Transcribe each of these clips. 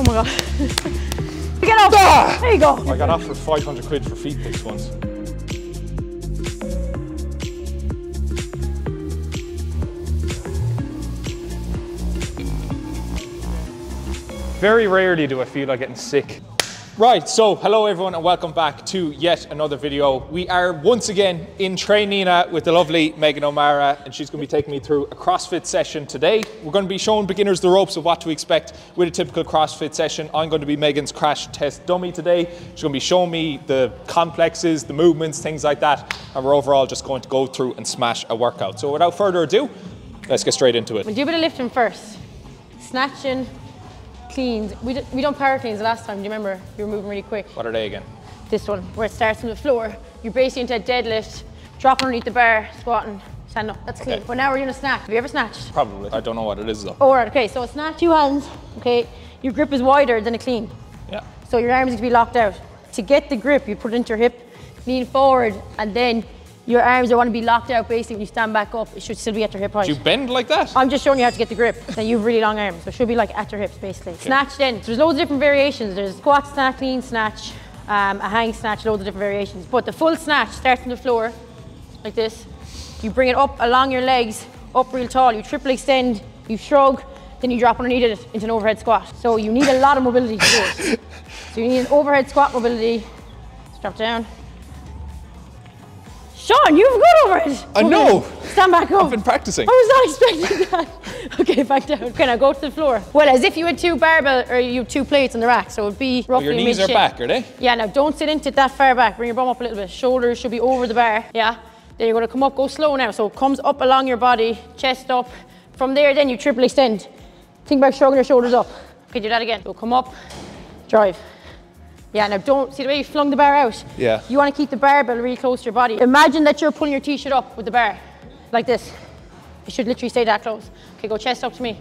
Oh my god. Get up! Ah! There you go. I got offered 500 quid for FITTEST once. Very rarely do I feel like getting sick. Right, so hello everyone and welcome back to yet another video. We are once again in Trainina with the lovely Megan O'Mara, and she's going to be taking me through a CrossFit session today. We're going to be showing beginners the ropes of what to expect with a typical CrossFit session. I'm going to be Megan's crash test dummy today. She's going to be showing me the complexes, the movements, things like that, and we're overall just going to go through and smash a workout. So without further ado, let's get straight into it. We'll do a bit of lifting first. Snatching. Cleans. We done power cleans the last time, do you remember? You were moving really quick. What are they again? This one, where it starts from the floor. You're basically into a deadlift, drop underneath the bar, squatting, stand up. That's clean. Okay. But now we're doing a snatch. Have you ever snatched? Probably. I don't know what it is though. Oh, right, okay, so a snatch, 2 hands, okay? Your grip is wider than a clean. Yeah. So your arms need to be locked out. To get the grip, you put it into your hip, lean forward, and then your arms want to be locked out basically when you stand back up. It should still be at your hip height. Do you bend like that? I'm just showing you how to get the grip. Then you have really long arms, so it should be like at your hips basically. Okay. Snatch then, so there's loads of different variations. There's squat snatch, clean snatch, a hang snatch, loads of different variations. But the full snatch starts from the floor, like this. You bring it up along your legs, up real tall. You triple extend, you shrug, then you drop underneath it into an overhead squat. So you need a lot of mobility to do it. So you need an overhead squat mobility. Just drop down. Sean, you've got over it. I know. Stand back up. I've been practicing. I was not expecting that. Okay, back down. Okay, now go to the floor. Well, as if you had 2 barbell or you had 2 plates on the rack, so it would be roughly your knees are back, are they? Yeah, now don't sit into it that far back. Bring your bum up a little bit. Shoulders should be over the bar. Yeah. Then you're going to come up, go slow now. So it comes up along your body, chest up. From there, then you triple extend. Think about shrugging your shoulders up. Okay, do that again. So come up, drive. Yeah, now don't, see the way you flung the bar out? Yeah. You want to keep the barbell really close to your body. Imagine that you're pulling your t-shirt up with the bar, like this. It should literally stay that close. Okay, go chest up to me.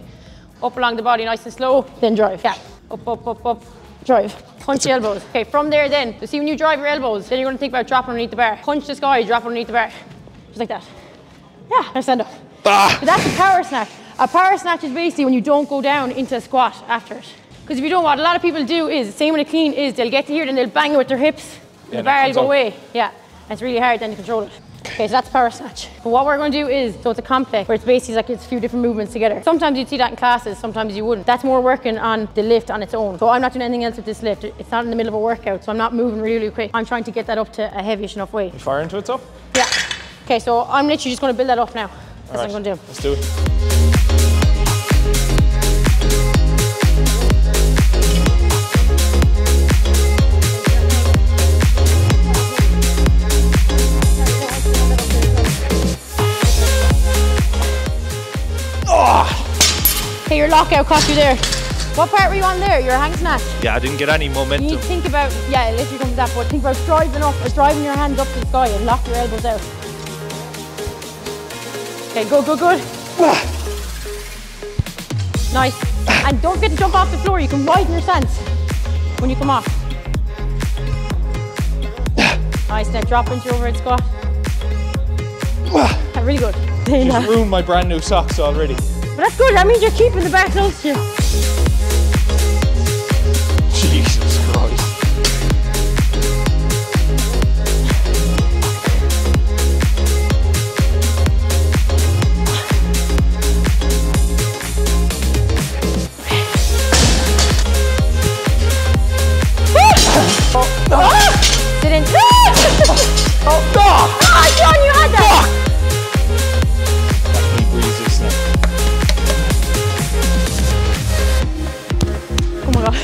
Up along the body, nice and slow, then drive. Yeah, up, up, up, up, drive. Punch the elbows. Okay, from there then, so see when you drive your elbows, then you're going to think about dropping underneath the bar. Punch the sky, drop underneath the bar. Just like that. Yeah, now stand up. Ah. So that's a power snatch. A power snatch is basically when you don't go down into a squat after it. Because if you don't, what a lot of people do is, same with a clean is, they'll get to here, then they'll bang it with their hips, the bar will go away. Yeah, and it's really hard then to control it. Okay, so that's power snatch. But what we're going to do is, so it's a complex, where it's basically like it's a few different movements together. Sometimes you'd see that in classes, sometimes you wouldn't. That's more working on the lift on its own. So I'm not doing anything else with this lift. It's not in the middle of a workout, so I'm not moving really, really quick. I'm trying to get that up to a heavyish enough weight. You fire into it though? Yeah. Okay, so I'm literally just going to build that up now. That's what I'm going to do. Let's do it. Okay, your lockout caught you there. What part were you on there? Your hang snatch? Yeah, I didn't get any momentum. You need to think about, yeah, literally comes to that, but think about driving up, or driving your hands up to the sky and lock your elbows out. Okay, good, good, good. Nice. And don't forget to jump off the floor. You can widen your stance when you come off. Nice, now drop into your overhead squat. Really good. You just ruined my brand new socks already. But that's good, that means you're keeping the bar close to you. Jesus Christ. Sit in. John, you had that! Oh my god.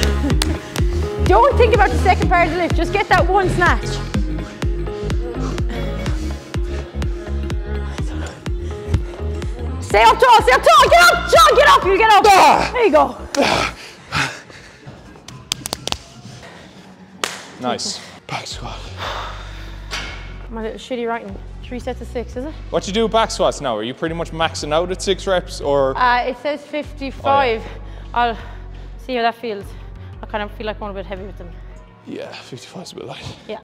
Don't think about the second part of the lift, just get that one snatch. Stay up tall, get up! Sean, get up, you get up! There you go. Nice. Back squat. My little shitty writing. 3 sets of 6, is it? What you do with back squats now? Are you pretty much maxing out at 6 reps or? It says 55. Oh, yeah. I'll see how that feels. I kind of feel like I'm a bit heavy with them. Yeah, 55 is a bit light. Yeah.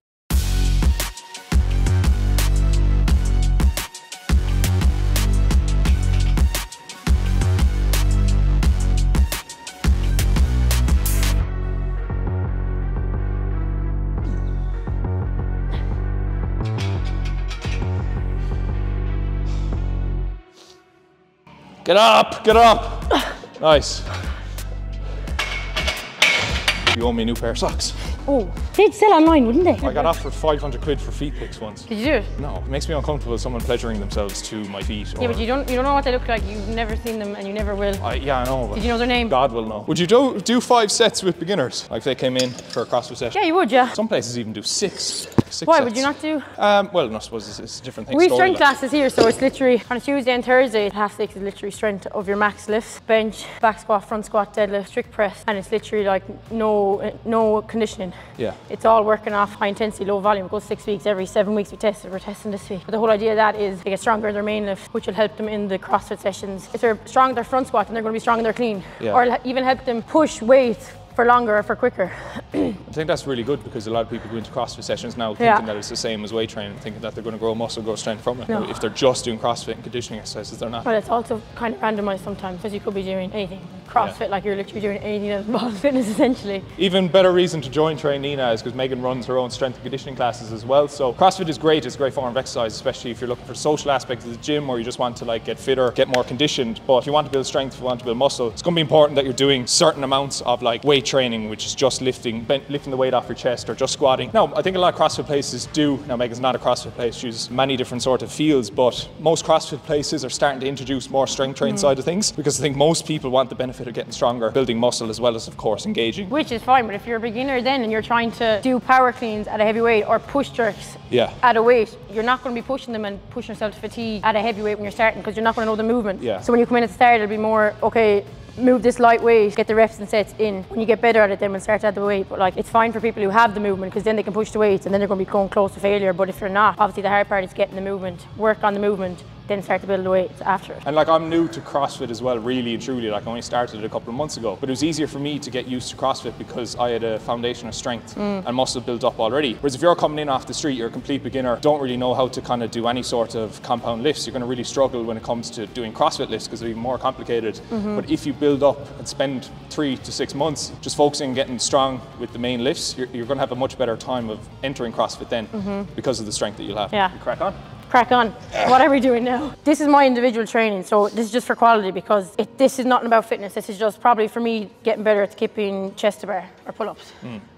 Get up, get up. Nice. You owe me a new pair of socks. Oh, they'd sell online, wouldn't they? I got offered 500 quid for feet pics once. Did you do it? No, it makes me uncomfortable with someone pleasuring themselves to my feet. Yeah, but you don't know what they look like. You've never seen them and you never will. Yeah, I know. But did you know their name? God will know. Would you do 5 sets with beginners? Like if they came in for a CrossFit session? Yeah, you would, yeah. Some places even do 6 Why sets. would you not do? Well, no, I suppose it's a different thing. We have strength classes here, so it's literally on a Tuesday and Thursday. Half 6 is literally strength of your max lifts, bench, back squat, front squat, deadlift, strict press, and it's literally like no conditioning. Yeah. It's all working off high intensity, low volume. It goes 6 weeks. Every 7 weeks we test it. We're testing this week. But the whole idea of that is they get stronger in their main lift, which will help them in the CrossFit sessions. If they're strong in their front squat, then they're going to be strong in their clean. Yeah. Or even help them push weight for longer or for quicker. I think that's really good because a lot of people go into CrossFit sessions now thinking that it's the same as weight training, thinking that they're going to grow muscle, grow strength from it. No. If they're just doing CrossFit and conditioning exercises, they're not. But it's also kind of randomized sometimes because you could be doing anything. CrossFit, like you're literally doing anything that involves fitness essentially. Even better reason to join Train Nina is because Megan runs her own strength and conditioning classes as well. So CrossFit is great, it's a great form of exercise, especially if you're looking for social aspects of the gym or you just want to like get fitter, get more conditioned. But if you want to build strength, if you want to build muscle, it's going to be important that you're doing certain amounts of like weight training, which is just lifting the weight off your chest or just squatting. Now, I think a lot of CrossFit places do, now Megan's not a CrossFit place, she's many different sort of fields, but most CrossFit places are starting to introduce more strength training side of things because I think most people want the benefit of getting stronger, building muscle as well as of course engaging. Which is fine, but if you're a beginner then and you're trying to do power cleans at a heavy weight or push jerks at a weight, you're not going to be pushing them and pushing yourself to fatigue at a heavy weight when you're starting because you're not going to know the movement. So when you come in at the start, it'll be more, okay, move this light weight, get the reps and sets in. When you get better at it, then we'll start to add the weight. But like, it's fine for people who have the movement because then they can push the weights and then they're going to be going close to failure. But if you're not, obviously the hard part is getting the movement, work on the movement, then start to build the weights after it. And like I'm new to CrossFit as well, really and truly, like I only started it a couple of months ago, but it was easier for me to get used to CrossFit because I had a foundation of strength and muscle built up already. Whereas if you're coming in off the street, you're a complete beginner, don't really know how to kind of do any sort of compound lifts, you're going to really struggle when it comes to doing CrossFit lifts because they're even more complicated. But if you build up and spend 3 to 6 months just focusing on getting strong with the main lifts, you're going to have a much better time of entering CrossFit then because of the strength that you'll have. Yeah. You crack on? Crack on. What are we doing now? This is my individual training, so this is just for quality because this is nothing about fitness. This is just probably for me getting better at skipping chest to bar or pull-ups.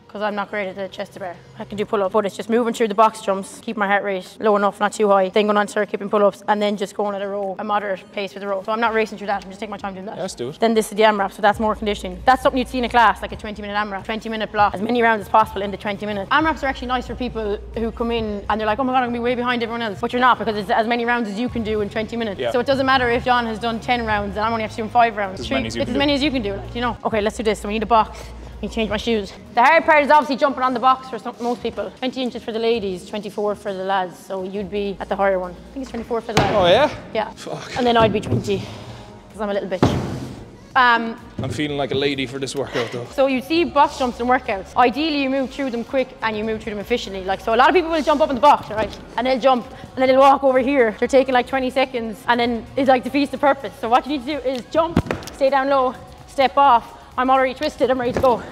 Because I'm not great at the chest to bar. I can do pull-ups, but it's just moving through the box jumps, keep my heart rate low enough, not too high, then going on to start keeping pull-ups, and then just going at a moderate pace with the row. So I'm not racing through that, I'm just taking my time doing that. Yeah, let's do it. Then this is the AMRAP, so that's more conditioning. That's something you'd see in a class, like a 20-minute AMRAP, 20-minute block, as many rounds as possible in the 20 minutes. AMRAPs are actually nice for people who come in and they're like, oh my God, I'm gonna be way behind everyone else. But you're not, because it's as many rounds as you can do in 20 minutes. So it doesn't matter if John has done 10 rounds and I'm only have to do 5 rounds. It's as many as you can do, like, you know. Okay, let's do this. So we need a box. I change my shoes. The hard part is obviously jumping on the box for most people. 20 inches for the ladies, 24 for the lads. So you'd be at the higher one. I think it's 24 for the lads. Oh yeah? Yeah. Fuck. And then I'd be 20, because I'm a little bitch. I'm feeling like a lady for this workout though. So you see box jumps and workouts. Ideally you move through them quick and you move through them efficiently. Like, so a lot of people will jump up in the box, right? And they'll jump and then they'll walk over here. They're taking like 20 seconds and then it like defeats the purpose. So what you need to do is jump, stay down low, step off. I'm already twisted, I'm ready to go.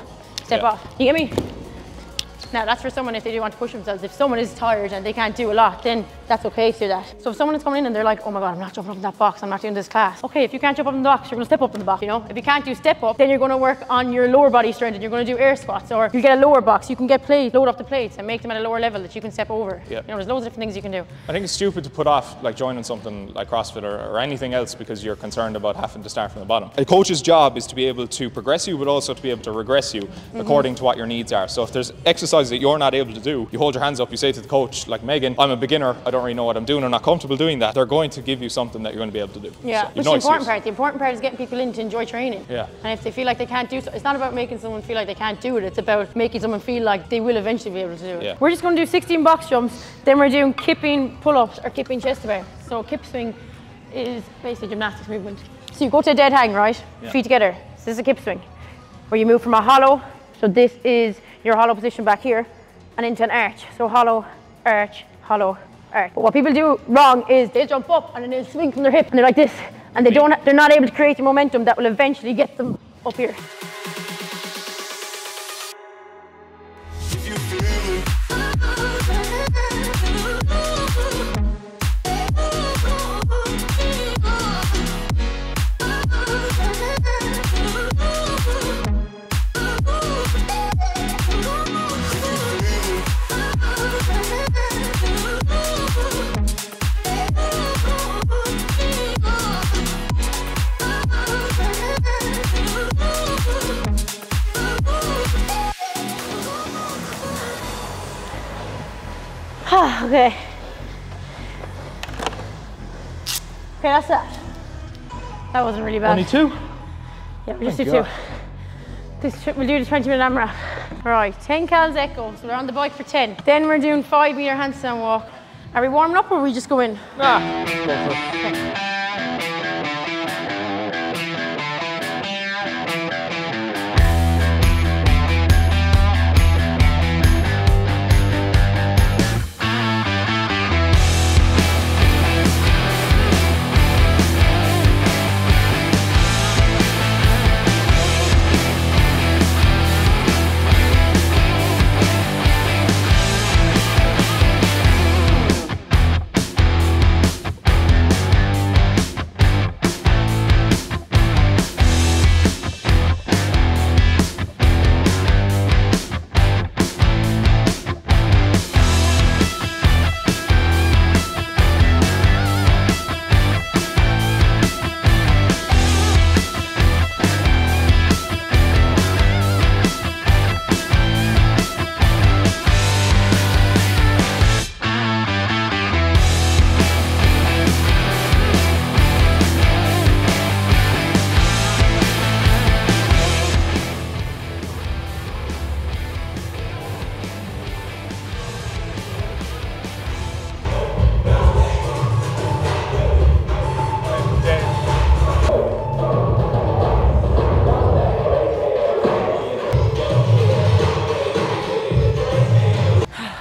Step off. You get me? Now that's for someone if they do want to push themselves. If someone is tired and they can't do a lot, then that's okay to do that. So if someone is coming in and they're like, oh my God, I'm not jumping up in that box, I'm not doing this class. Okay, if you can't jump up in the box, you're gonna step up in the box, you know? If you can't do step up, then you're gonna work on your lower body strength and you're gonna do air squats, or you get a lower box, you can get plates, load up the plates and make them at a lower level that you can step over. You know, there's loads of different things you can do. I think it's stupid to put off like joining something like CrossFit or anything else because you're concerned about having to start from the bottom. A coach's job is to be able to progress you, but also to be able to regress you according to what your needs are. So if there's exercises that you're not able to do, you hold your hands up, you say to the coach, like Megan, I'm a beginner, I don't really know what I'm doing, I'm not comfortable doing that. They're going to give you something that you're going to be able to do. Yeah, so, which is the important part. The important part is getting people in to enjoy training. Yeah. And if they feel like they can't do so, it's not about making someone feel like they can't do it, it's about making someone feel like they will eventually be able to do it. Yeah. We're just going to do 16 box jumps, then we're doing kipping pull-ups or kipping chest to bar. So kip swing is basically gymnastics movement. So you go to a dead hang, right? Yeah. Feet together. So this is a kip swing, where you move from a hollow, so this is your hollow position back here, and into an arch. So hollow, arch, hollow, arch. But what people do wrong is they jump up and then they swing from their hip and they're like this, and they're not able to create the momentum that will eventually get them up here. Okay. Okay, that's that. That wasn't really bad. Only 2? Yeah, we'll just do 2. We'll do the 20-minute AMRAP. Right, 10 cals echo, so we're on the bike for 10. Then we're doing 5-meter handstand walk. Are we warming up or are we just go in? Nah, go for it. Okay.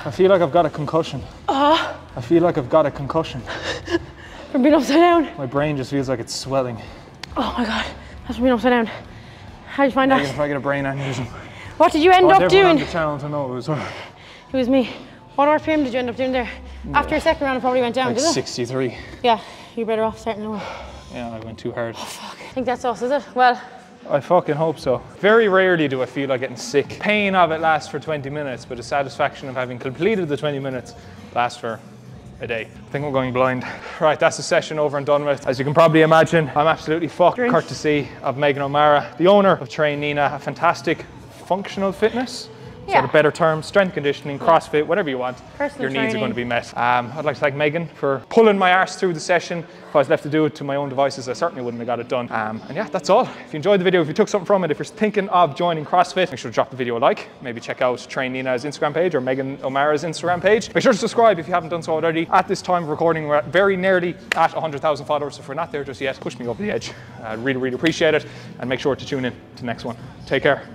I feel like I've got a concussion. I feel like I've got a concussion. From being upside down? My brain just feels like it's swelling. Oh my God, that's from being upside down. How did you find that? If I get a brain aneurysm. What did you end up doing? On the channel to know it was her. It was me. What RPM did you end up doing there? After your second round, it probably went down, Like did it? 63. Yeah, you're better off starting lower. Yeah, I went too hard. Oh fuck, I think that's us, is it? Well, I fucking hope so. Very rarely do I feel like getting sick. Pain of it lasts for 20 minutes, but the satisfaction of having completed the 20 minutes lasts for a day. I think we're going blind. Right, that's the session over and done with. As you can probably imagine, I'm absolutely fucked. Courtesy of Megan O'Mara, the owner of Train Nina, a fantastic functional fitness. Is that a better term? Strength conditioning, CrossFit, whatever you want. Personal your needs training. are going to be met. I'd like to thank Megan for pulling my arse through the session. If I was left to do it to my own devices, I certainly wouldn't have got it done. And yeah, that's all. If you enjoyed the video, if you took something from it, if you're thinking of joining CrossFit, make sure to drop the video a like. Maybe check out Train Nina's Instagram page or Megan O'Mara's Instagram page. Make sure to subscribe if you haven't done so already. At this time of recording, we're very nearly at 100,000 followers. So if we're not there just yet, push me over the edge. I'd really, really appreciate it. And make sure to tune in to the next one. Take care.